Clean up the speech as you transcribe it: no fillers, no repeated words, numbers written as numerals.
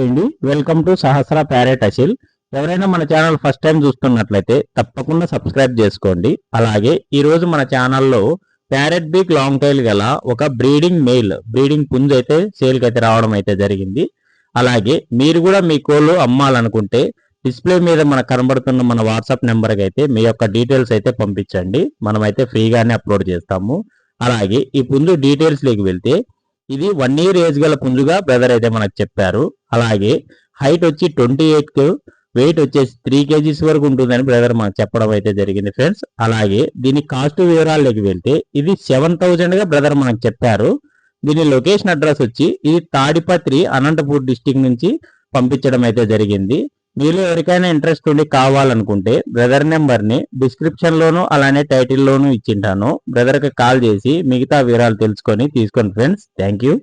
Hi అండి, welcome to Sahasra parrot Aseel. ఎవరైనా మన ఛానల్ ఫస్ట్ టైం చూస్తున్నట్లయితే తప్పకుండా సబ్స్క్రైబ్ చేసుకోండి. అలాగే ఈరోజు మన ఛానల్లో ప్యారెట్ బీక్ లాంగ్ టైల్ గల ఒక బ్రీడింగ్ పుంజు అయితే సేల్కి అయితే రావడం అయితే జరిగింది. అలాగే మీరు కూడా మీ కోళ్ళు అమ్మాలనుకుంటే డిస్ప్లే మీద మనకు కనబడుతున్న మన వాట్సాప్ నెంబర్కి అయితే మీ యొక్క డీటెయిల్స్ అయితే పంపించండి. మనమైతే ఫ్రీగానే అప్లోడ్ చేస్తాము. అలాగే ఈ పుంజు డీటెయిల్స్లోకి వెళ్తే ఇది 1 year ఏజ్ గల పుంజుగా బ్రదర్ అయితే మనకు చెప్పారు. అలాగే హైట్ వచ్చి 28, వెయిట్ వచ్చేసి 3 kgs వరకు ఉంటుందని బ్రదర్ మనకు చెప్పడం అయితే జరిగింది ఫ్రెండ్స్. అలాగే దీని కాస్ట్ వివరాల్లోకి వెళ్తే ఇది 7,000 గా బ్రదర్ మనకు చెప్పారు. దీని లొకేషన్ అడ్రస్ వచ్చి ఇది తాడిపత్రి, అనంతపూర్ డిస్టిక్ నుంచి పంపించడం అయితే జరిగింది. మీలో ఎవరికైనా ఇంట్రెస్ట్ ఉండి కావాలనుకుంటే బ్రదర్ నెంబర్ని డిస్క్రిప్షన్లోను అలానే టైటిల్లోనూ ఇచ్చింటాను. బ్రదర్కి కాల్ చేసి మిగతా వివరాలు తెలుసుకొని తీసుకోండి ఫ్రెండ్స్. Thank you.